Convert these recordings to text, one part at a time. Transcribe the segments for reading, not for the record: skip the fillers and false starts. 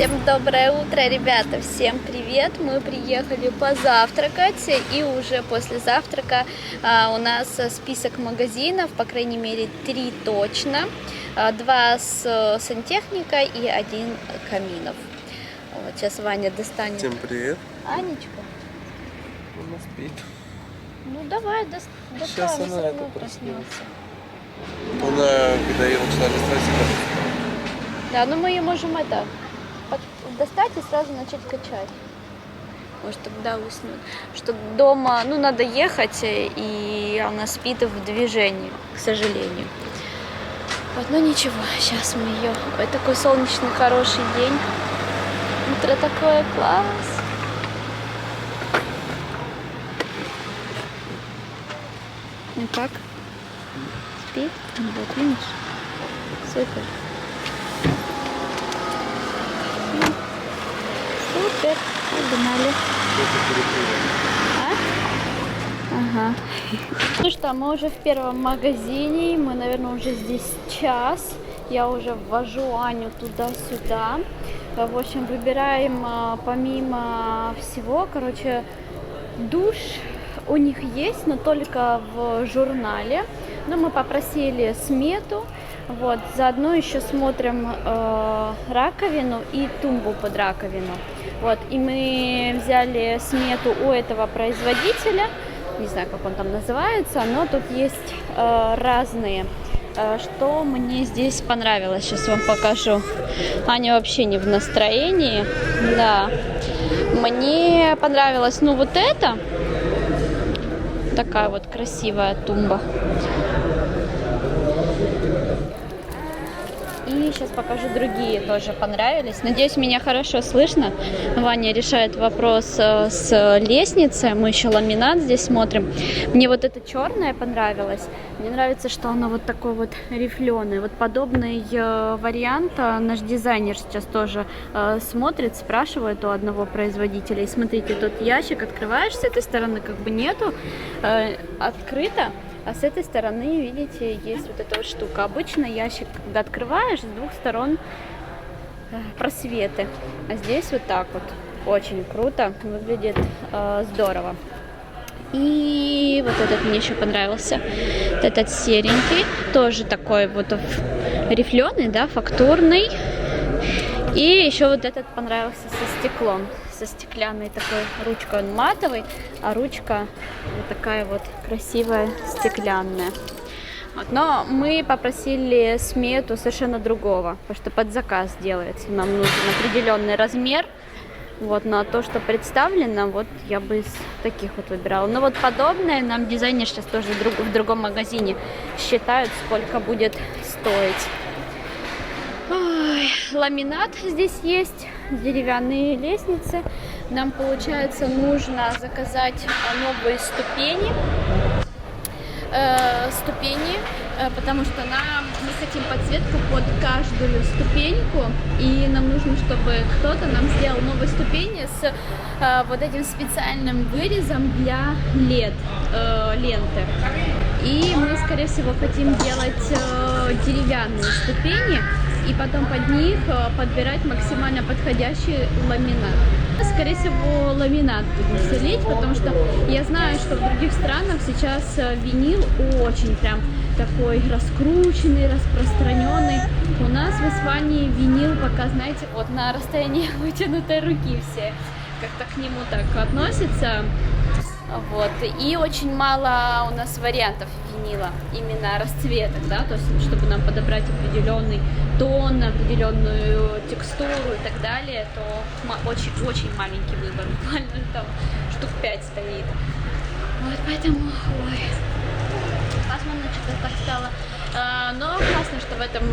Всем доброе утро, ребята, всем привет! Мы приехали позавтракать, и уже после завтрака у нас список магазинов, по крайней мере 3 точно, 2 с сантехникой и 1 Каминов. Вот сейчас Ваня достанет. Всем привет. Анечка. Она спит. Ну давай, Сейчас достанем, она это проснется. Она, когда ее начинали стрессиком. Да, ну мы ее можем достать и сразу начать качать. Может, тогда уснет. Что дома, ну, надо ехать, и она спит в движении, к сожалению. Вот, ну ничего, сейчас мы ее... Ой, такой солнечный, хороший день. Утро такое, класс. Ну как? Спит? Вот, видишь? Супер. Супер. Погнали. Ага. Ну что, мы уже в первом магазине. Мы, наверное, уже здесь час. Я уже ввожу Аню туда-сюда. В общем, выбираем помимо всего, короче, душ у них есть, но только в журнале. Но мы попросили смету. Вот, заодно еще смотрим раковину и тумбу под раковину. Вот, и мы взяли смету у этого производителя, не знаю, как он там называется, но тут есть разные. Что мне здесь понравилось, сейчас вам покажу. Аня вообще не в настроении, да. Мне понравилось, ну, вот это. Такая вот красивая тумба. И сейчас покажу другие, тоже понравились. Надеюсь, меня хорошо слышно. Ваня решает вопрос с лестницей. Мы еще ламинат здесь смотрим. Мне вот это черное понравилось. Мне нравится, что оно вот такое вот рифленое. Вот подобный вариант наш дизайнер сейчас тоже смотрит, спрашивает у одного производителя. И смотрите, тут ящик открываешь, с этой стороны как бы нету, открыто. А с этой стороны, видите, есть вот эта вот штука. Обычно ящик, когда открываешь, с двух сторон просветы. А здесь вот так вот. Очень круто. Выглядит здорово. И вот этот мне еще понравился. Вот этот серенький. Тоже такой вот рифленый, да, фактурный. И еще вот этот понравился со стеклом. Со стеклянной такой ручкой, он матовый, а ручка вот такая вот красивая стеклянная. Вот. Но мы попросили смету совершенно другого, потому что под заказ делается. Нам нужен определенный размер. Вот, но то, что представлено, вот я бы из таких вот выбирала. Но вот подобное нам дизайнер сейчас тоже в другом магазине считают, сколько будет стоить. Ой, ламинат здесь есть, деревянные лестницы. Нам, получается, нужно заказать новые ступени, потому что мы хотим подсветку под каждую ступеньку, и нам нужно, чтобы кто-то нам сделал новые ступени с вот этим специальным вырезом для ленты. И мы, скорее всего, хотим делать деревянные ступени и потом под них подбирать максимально подходящий ламинат. Скорее всего, ламинат будем селить, потому что я знаю, что в других странах сейчас винил очень прям такой раскрученный, распространенный. У нас в Испании винил пока, знаете, вот на расстоянии вытянутой руки все как-то к нему так относятся. Вот. И очень мало у нас вариантов винила, именно расцветок, да, то есть чтобы нам подобрать определенный тон, определенную текстуру и так далее, то очень маленький выбор, буквально там штук 5 стоит. Вот, поэтому, ой, пасмурно что-то так стало. Но классно, что в этом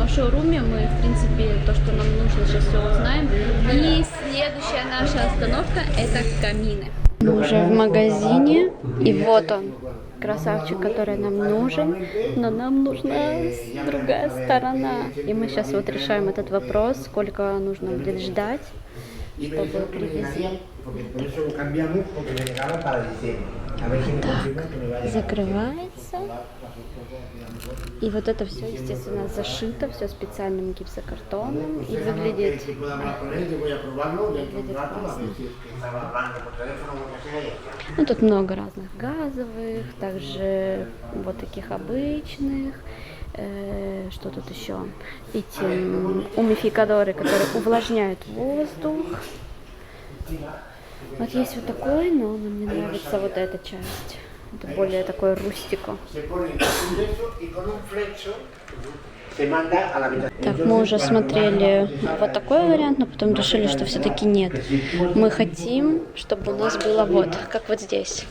шоуруме мы, в принципе, то, что нам нужно, сейчас все узнаем. И следующая наша остановка — это Камины. Мы уже в магазине, и вот он, красавчик, который нам нужен, но нам нужна другая сторона. И мы сейчас вот решаем этот вопрос, сколько нужно будет ждать, чтобы привезли. Так, закрывается. И вот это все, естественно, зашито, все специальным гипсокартоном и выглядит классно. Ну, тут много разных газовых, также вот таких обычных. Что тут еще? Эти умификаторы, которые увлажняют воздух. Вот есть вот такой, но мне нравится вот эта часть. Это более такое рустико. Так, мы уже смотрели вот такой вариант, но потом решили, что все-таки нет. Мы хотим, чтобы у нас было вот, как вот здесь.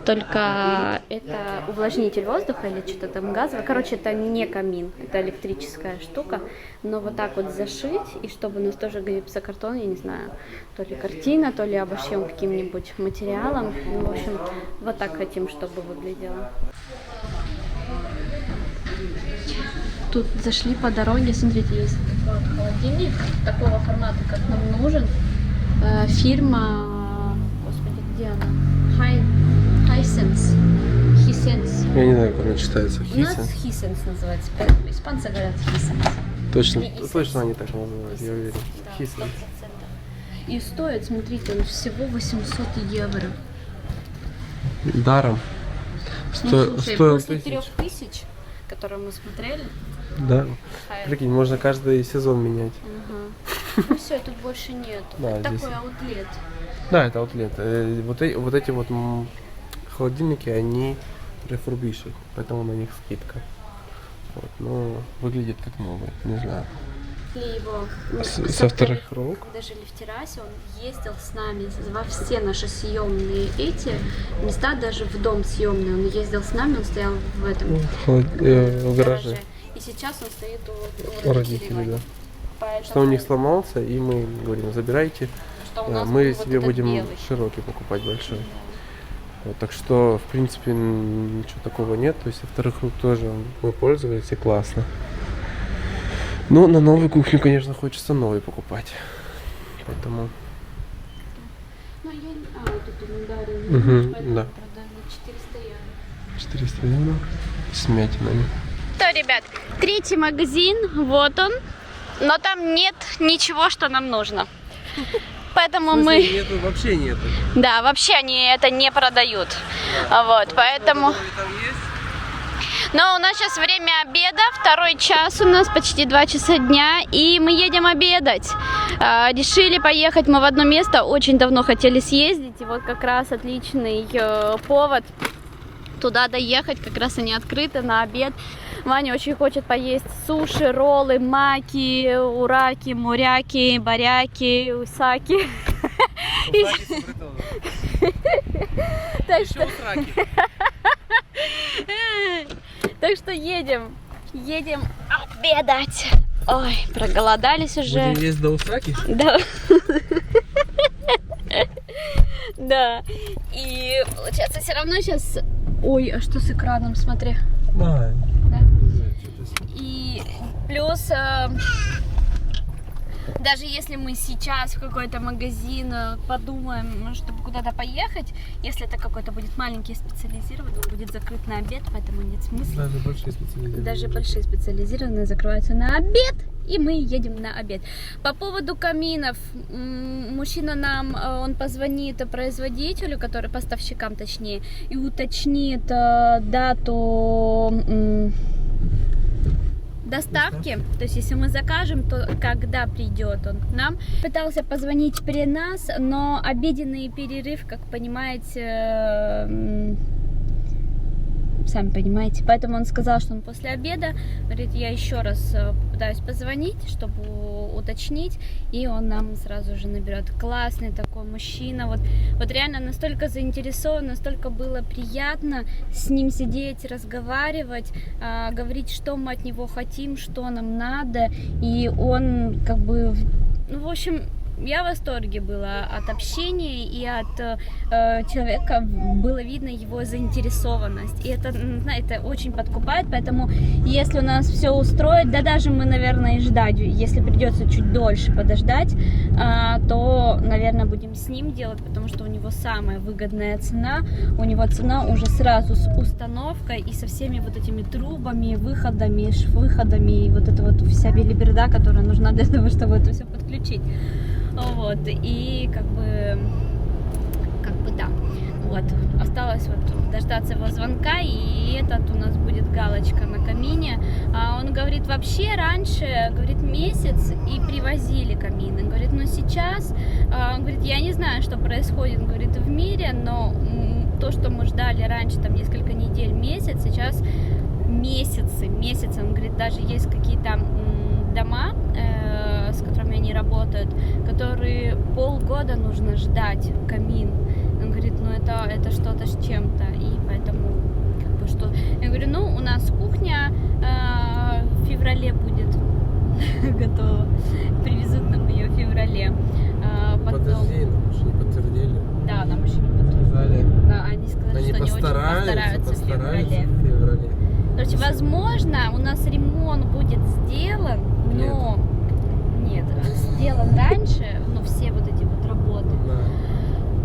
Только это увлажнитель воздуха или что-то там газовое. Короче, это не камин, это электрическая штука. Но вот так вот зашить, и чтобы у нас тоже гипсокартон, я не знаю, то ли картина, то ли обошьем каким-нибудь материалом. Ну, в общем, вот так хотим, чтобы выглядело. Тут зашли по дороге, смотрите, есть такой вот холодильник такого формата, как нам нужен. Фирма, господи, где она? Hisense. Я не знаю, как она читается. У нас Hisense называется. Испанцы говорят Hisense. Точно они так называют, я уверен. Да, 100%. И стоит, смотрите, он всего 800 евро. Даром. Слушай, Стоил после 1000. 3000, которые мы смотрели. Да. Прикинь, можно каждый сезон менять. Ага. Ну все, тут больше нет. Да, Это здесь. такой аутлет. Да, это аутлет. Вот эти вот холодильники, они refurbished, поэтому на них скидка. Вот, но выглядит как новый, не знаю. Если его Со вторых рук. когда жили в террасе, он ездил с нами во все наши съемные эти места, даже в дом съемный. Он ездил с нами, он стоял в этом В гараже. И сейчас он стоит у У родителей. родителей, да. Поэтому, Что у них сломался, и мы говорим, забирайте. что у нас Мы был вот себе этот будем белый. широкий покупать, большой. Вот, так что, в принципе, ничего такого нет. То есть, со вторых рук тоже мы пользовались, и классно. Но на новую кухню, конечно, хочется новый покупать. Поэтому... Ну, я не... тут он ударил. Мгм, Поэтому да. продали 400 евро. 400 евро с мятинами. Что, ребят, третий магазин, вот он. Но там нет ничего, что нам нужно. Поэтому мы... Нету, вообще нету. Да, вообще они это не продают. Вот, поэтому... Там есть? Но у нас сейчас время обеда, 2 час у нас, почти 2 часа дня, и мы едем обедать. Решили поехать мы в одно место, очень давно хотели съездить, и вот как раз отличный повод туда доехать, как раз они открыты на обед. Ваня очень хочет поесть суши, роллы, маки, ураки, муряки, баряки, усаки. Так что... Так что едем обедать. Ой, проголодались уже. Будем есть до усаки? Да. Да. И получается все равно сейчас... Ой, а что с экраном, смотри. Да. Да. И плюс... Даже если мы сейчас в какой-то магазин подумаем, чтобы куда-то поехать, если это какой-то будет маленький специализированный, он будет закрыт на обед, поэтому нет смысла. Даже большие специализированные закрываются на обед, и мы едем на обед. По поводу каминов, мужчина нам, он позвонит производителю, который поставщикам точнее, и уточнит дату... доставки, то есть если мы закажем, то когда придет он к нам. Пытался позвонить при нас, но обеденный перерыв, как понимаете, сами понимаете, поэтому он сказал, что он после обеда, говорит, я еще раз пытаюсь позвонить, чтобы уточнить, и он нам сразу же наберет. Классный такой мужчина, вот реально настолько заинтересован, настолько было приятно с ним сидеть, разговаривать, говорить, что мы от него хотим, что нам надо, и он как бы, ну, в общем, я в восторге была от общения и от человека, было видно его заинтересованность. И это, знаете, очень подкупает, поэтому если у нас все устроит, да даже мы, наверное, и ждать, если придется чуть дольше подождать, то наверное, будем с ним делать, потому что у него самая выгодная цена. У него цена уже сразу с установкой и со всеми вот этими трубами, выходами, выходами и вот это вот вся белиберда, которая нужна для того, чтобы это все подключить. Вот, и как бы да. Вот, осталось вот дождаться его звонка, и этот у нас будет галочка на камине. Он говорит, вообще раньше, говорит, месяц и привозили камины. Говорит, но сейчас, он говорит, я не знаю, что происходит, говорит, в мире, но то, что мы ждали раньше, там несколько недель, месяц, сейчас месяцы. Он говорит, даже есть какие-то дома, с которыми они работают, которые полгода нужно ждать камин. Он говорит, ну это что-то с чем-то, и поэтому как бы что. Я говорю, ну у нас кухня в феврале будет готова, привезут нам ее в феврале. Потом... Подожди, нам еще не подтвердили. Да, нам еще не подтвердили. Да, они сказали, они что они очень постараются в феврале. Короче, возможно, у нас ремонт будет сделан, но нет, сделан раньше, ну все вот эти вот работы. Да.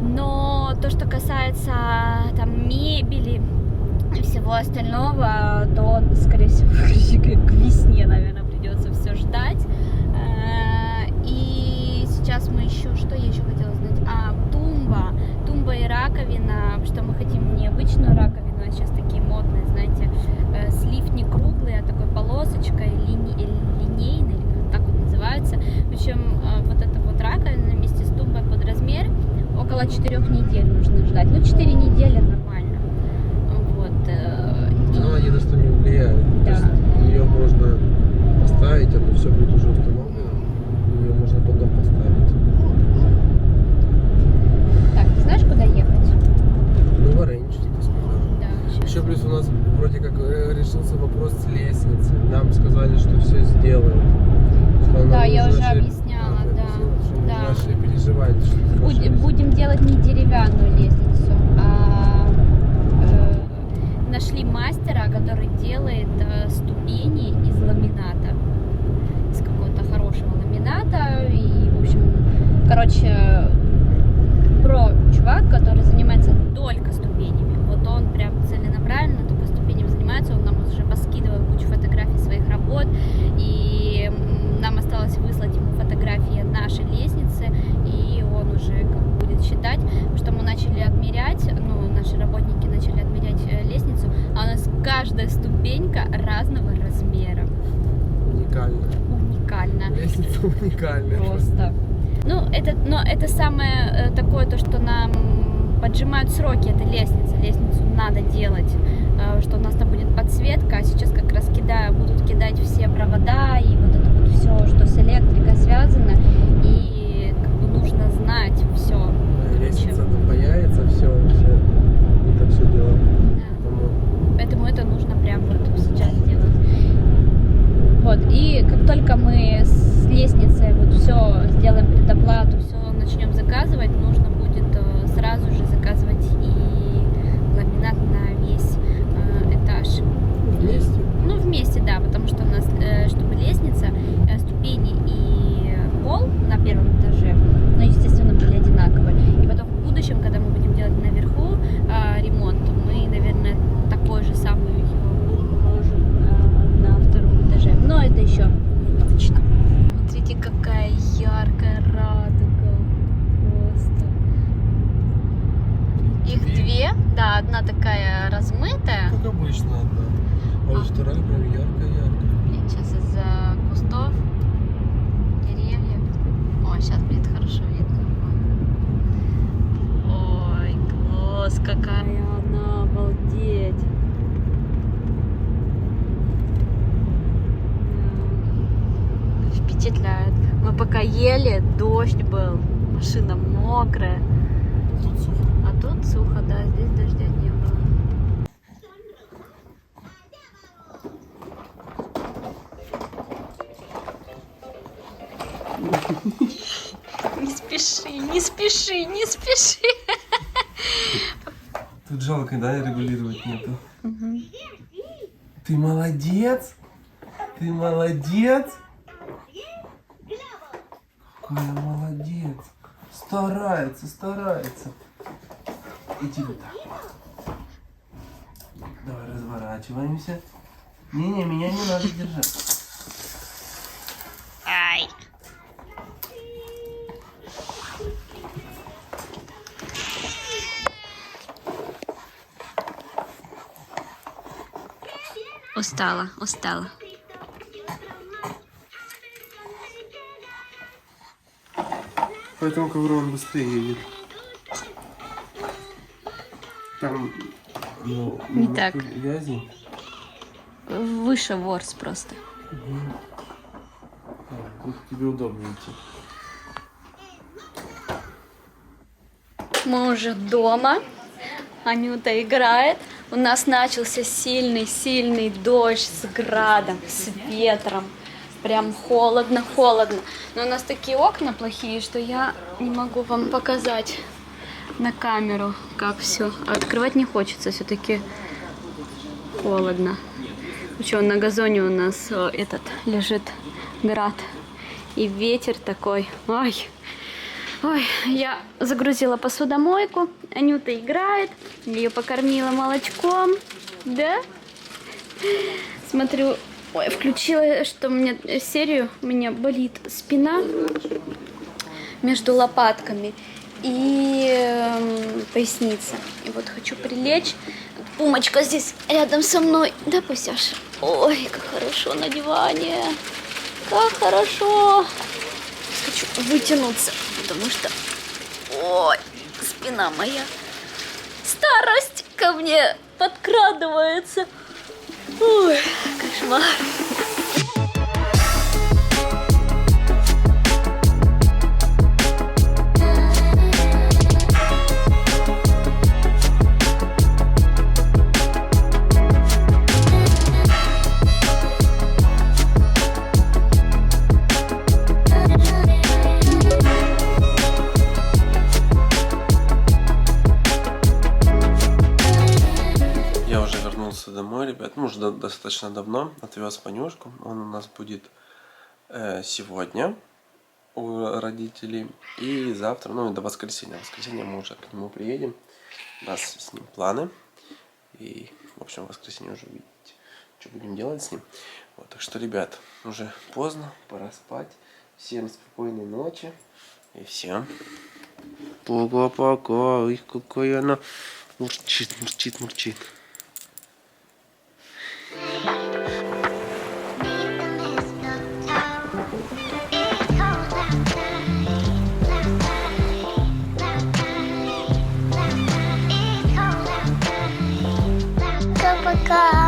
Но то, что касается там мебели и всего остального, то, скорее всего, к весне, наверное, придется все ждать. И сейчас мы еще, что я еще хотела знать? Тумба и раковина, что мы хотим не обычную раковину, а сейчас такие модные, знаете, слив не круглый, а такой полосочкой, линейный, или как так вот называется. Причем вот эта вот раковина вместе с тумбой под размер около 4 недель нужно ждать. Ну, 4 недели нормально. Вот. Ну, они на что не влияют. Да. То есть ее можно поставить, оно все будет уже установлено. Ее можно потом поставить. Так, ты знаешь, куда ехать? Ну, в Оренчик, ты сказала. Да, сейчас. Еще плюс у нас вроде как решился вопрос с лестницей. Нам сказали, что все сделают. Что Да, нам я уже начали- объясняла, да. Что мы Да. начали переживать, что Будем делать не деревянную лестницу, а нашли мастера, который делает ступени из ламината. Из какого-то хорошего ламината. И, в общем, короче, чувак, который занимается только ступенями. Вот он прям целенаправленно только ступенями занимается. Он нам уже поскидывал кучу фотографий своих работ. И нам осталось выслать ему фотографии нашей лестницы. И он уже как бы будет считать, потому что мы начали отмерять, ну, наши работники начали отмерять лестницу, а у нас каждая ступенька разного размера. Уникально. Лестница уникальная. Просто. Но это самое такое, то, что нам поджимают сроки, это лестница. Лестницу надо делать, что у нас там будет подсветка, а сейчас как раз будут кидать все провода и вот это вот все, что с электрикой связано, и как бы нужно знать все. Лестница там появится, все это все дело. Поэтому это нужно прям вот сейчас делать. Вот, и как только мы с лестницей вот все сделаем предоплату, все начнем заказывать, нужно будет сразу же заказывать и ламинат на весь этаж. Вместе? Ну, вместе, да, потому что у нас, чтобы лестница, ступени и пол на первом этаже, ну, естественно, были одинаковые. И потом в будущем, когда мы будем делать наверху ремонт, мы, наверное, такой же самый положим на втором этаже. Но это еще не точно. Смотрите, какая яркая радуга. Просто. Их две. Да, одна такая размытая. Как обычно, да. А вот вторая прям яркая-яркая. Нет, сейчас из-за кустов, деревьев. Ой, сейчас будет хорошо видно. Ой, класс, какая она, обалдеть. Впечатляет. Мы пока ели, дождь был, машина мокрая. Тут сухо. А тут сухо, да, здесь дождя не было. Не спеши, не спеши, не спеши. Тут жалко, да, регулировать нету. Ты молодец! Ты молодец! Какая молодец! Старается, старается. Иди вот так. Давай разворачиваемся. Не-не, меня не надо держать. Ай. Устала, устала. Поэтому ковру он быстрее едет. Там, ну, Не так. Грязи. Выше ворс просто. Тут тебе удобно идти. Мы уже дома. Анюта играет. У нас начался сильный дождь с градом, с ветром. Прям холодно. Но у нас такие окна плохие, что я не могу вам показать на камеру, как все. Открывать не хочется, все-таки холодно. Еще на газоне у нас этот лежит град. И ветер такой. Ой, я загрузила посудомойку. Анюта играет. Ее покормила молочком. Да? Смотрю. Ой, включила, что у меня серию. У меня болит спина между лопатками и поясница. И вот хочу прилечь. Пумочка здесь рядом со мной. Да, Пусяша? Ой, как хорошо на диване. Как хорошо. Хочу вытянуться, потому что... Ой, спина моя. Старость ко мне подкрадывается. Ой, кошмар. Домой, ребят, уже достаточно давно отвез Понюшку. Он у нас будет сегодня у родителей и завтра, ну и до воскресенья. В воскресенье мы уже к нему приедем. У нас с ним планы. И, в общем, в воскресенье уже увидите, что будем делать с ним. Вот, так что, ребят, уже поздно, пора спать. Всем спокойной ночи. И всем пока-пока. Ой, какая она мурчит. Пока.